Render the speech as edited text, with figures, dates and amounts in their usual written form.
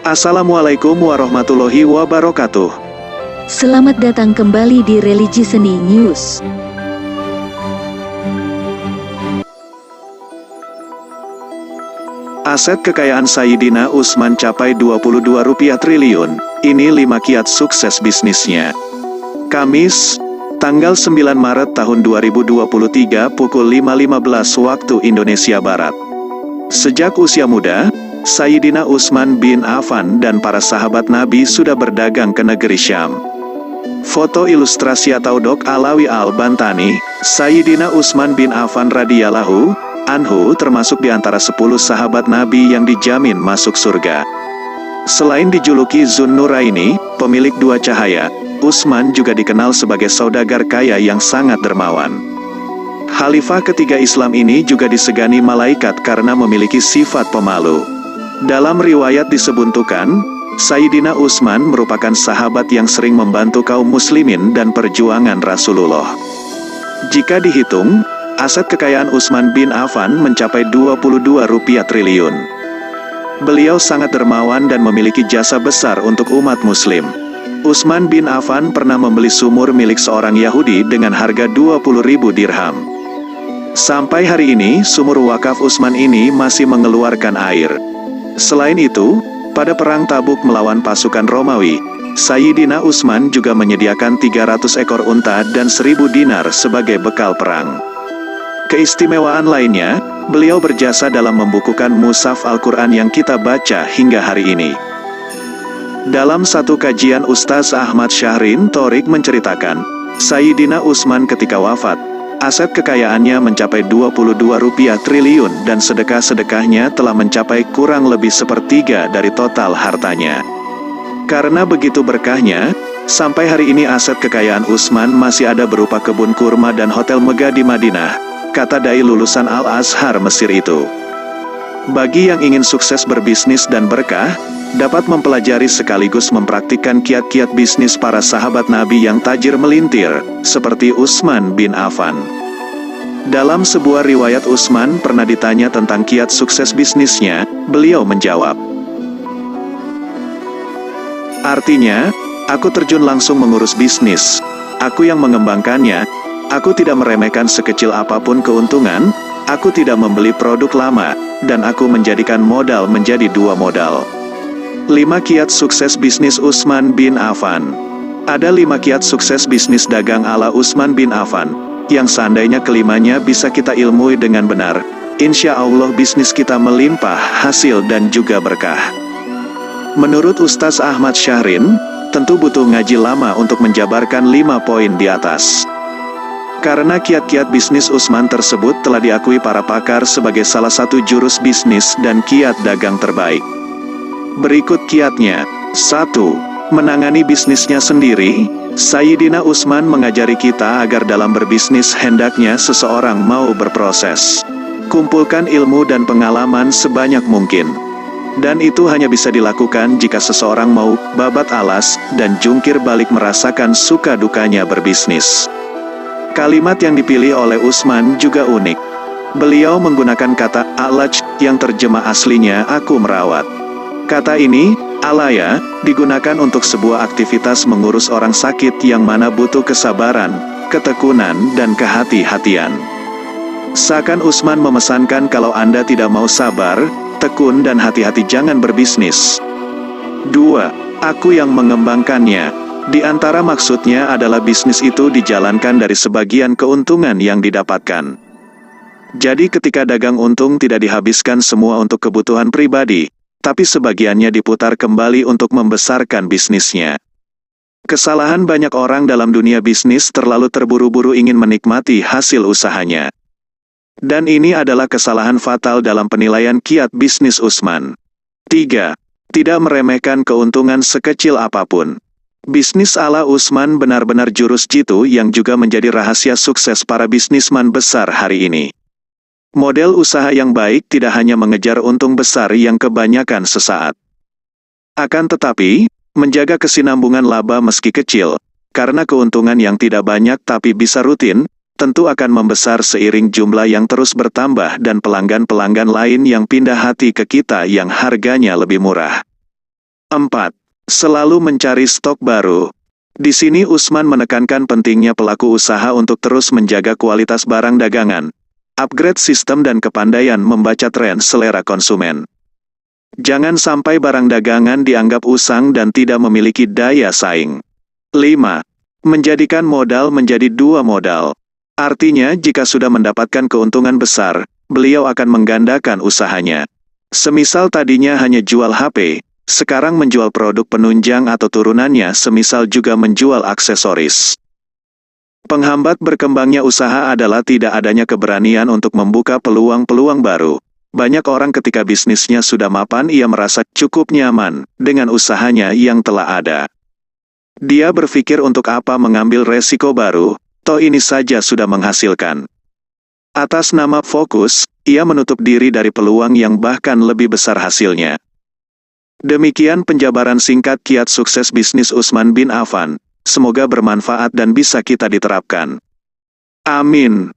Assalamualaikum warahmatullahi wabarakatuh. Selamat datang kembali di Religi Seni News. Aset kekayaan Sayyidina Utsman capai Rp22 triliun. Ini 5 kiat sukses bisnisnya. Kamis, tanggal 9 Maret tahun 2023 pukul 5.15 waktu Indonesia Barat. Sejak usia muda, Sayyidina Utsman bin Affan dan para sahabat Nabi sudah berdagang ke negeri Syam. Foto ilustrasi atau Dok Alawi Al-Bantani, Sayyidina Utsman bin Affan radhiyallahu anhu termasuk di antara 10 sahabat Nabi yang dijamin masuk surga. Selain dijuluki Zunnuraini, pemilik dua cahaya, Utsman juga dikenal sebagai saudagar kaya yang sangat dermawan. Khalifah ketiga Islam ini juga disegani malaikat karena memiliki sifat pemalu. Dalam riwayat disebutkan, Sayyidina Utsman merupakan sahabat yang sering membantu kaum muslimin dan perjuangan Rasulullah. Jika dihitung, aset kekayaan Utsman bin Affan mencapai Rp22 triliun. Beliau sangat dermawan dan memiliki jasa besar untuk umat muslim. Utsman bin Affan pernah membeli sumur milik seorang Yahudi dengan harga 20.000 dirham. Sampai hari ini, sumur wakaf Utsman ini masih mengeluarkan air. Selain itu, pada perang Tabuk melawan pasukan Romawi, Sayyidina Utsman juga menyediakan 300 ekor unta dan 1.000 dinar sebagai bekal perang. Keistimewaan lainnya, beliau berjasa dalam membukukan mushaf Al-Quran yang kita baca hingga hari ini. Dalam satu kajian Ustaz Ahmad Syahrin Thorik menceritakan, Sayyidina Utsman ketika wafat, aset kekayaannya mencapai Rp22 triliun dan sedekah-sedekahnya telah mencapai kurang lebih sepertiga dari total hartanya. Karena begitu berkahnya, sampai hari ini aset kekayaan Utsman masih ada berupa kebun kurma dan hotel megah di Madinah, kata dai lulusan Al-Azhar Mesir itu. Bagi yang ingin sukses berbisnis dan berkah, dapat mempelajari sekaligus mempraktikkan kiat-kiat bisnis para sahabat Nabi yang tajir melintir, seperti Utsman bin Affan. Dalam sebuah riwayat Utsman pernah ditanya tentang kiat sukses bisnisnya, beliau menjawab, "Artinya, aku terjun langsung mengurus bisnis, aku yang mengembangkannya, aku tidak meremehkan sekecil apapun keuntungan, aku tidak membeli produk lama, dan aku menjadikan modal menjadi 2 modal." 5 kiat sukses bisnis Utsman bin Affan. Ada 5 kiat sukses bisnis dagang ala Utsman bin Affan, yang seandainya kelimanya bisa kita ilmui dengan benar, insya Allah bisnis kita melimpah hasil dan juga berkah. Menurut Ustaz Ahmad Syahrin, tentu butuh ngaji lama untuk menjabarkan 5 poin di atas. Karena kiat-kiat bisnis Utsman tersebut telah diakui para pakar sebagai salah satu jurus bisnis dan kiat dagang terbaik. Berikut kiatnya. 1. Menangani bisnisnya sendiri. Sayyidina Utsman mengajari kita agar dalam berbisnis hendaknya seseorang mau berproses. Kumpulkan ilmu dan pengalaman sebanyak mungkin. Dan itu hanya bisa dilakukan jika seseorang mau babat alas dan jungkir balik merasakan suka dukanya berbisnis. Kalimat yang dipilih oleh Utsman juga unik. Beliau menggunakan kata alaj yang terjemah aslinya aku merawat. Kata ini, alaya, digunakan untuk sebuah aktivitas mengurus orang sakit yang mana butuh kesabaran, ketekunan, dan kehati-hatian. Seakan Utsman memesankan kalau Anda tidak mau sabar, tekun dan hati-hati jangan berbisnis. 2. Aku yang mengembangkannya. Di antara maksudnya adalah bisnis itu dijalankan dari sebagian keuntungan yang didapatkan. Jadi ketika dagang untung tidak dihabiskan semua untuk kebutuhan pribadi, tapi sebagiannya diputar kembali untuk membesarkan bisnisnya. Kesalahan banyak orang dalam dunia bisnis terlalu terburu-buru ingin menikmati hasil usahanya. Dan ini adalah kesalahan fatal dalam penilaian kiat bisnis Utsman. 3. Tidak meremehkan keuntungan sekecil apapun. Bisnis ala Utsman benar-benar jurus jitu yang juga menjadi rahasia sukses para bisnisman besar hari ini. Model usaha yang baik tidak hanya mengejar untung besar yang kebanyakan sesaat. Akan tetapi, menjaga kesinambungan laba meski kecil, karena keuntungan yang tidak banyak tapi bisa rutin, tentu akan membesar seiring jumlah yang terus bertambah dan pelanggan-pelanggan lain yang pindah hati ke kita yang harganya lebih murah. 4. Selalu mencari stok baru. Di sini Usman menekankan pentingnya pelaku usaha untuk terus menjaga kualitas barang dagangan, upgrade sistem dan kepandaian membaca tren selera konsumen. Jangan sampai barang dagangan dianggap usang dan tidak memiliki daya saing. 5. Menjadikan modal menjadi 2 modal. Artinya jika sudah mendapatkan keuntungan besar, beliau akan menggandakan usahanya. Semisal tadinya hanya jual HP, sekarang menjual produk penunjang atau turunannya, semisal juga menjual aksesoris. Penghambat berkembangnya usaha adalah tidak adanya keberanian untuk membuka peluang-peluang baru. Banyak orang ketika bisnisnya sudah mapan ia merasa cukup nyaman dengan usahanya yang telah ada. Dia berpikir untuk apa mengambil resiko baru, toh ini saja sudah menghasilkan. Atas nama fokus, ia menutup diri dari peluang yang bahkan lebih besar hasilnya. Demikian penjabaran singkat kiat sukses bisnis Utsman bin Affan. Semoga bermanfaat dan bisa kita diterapkan. Amin.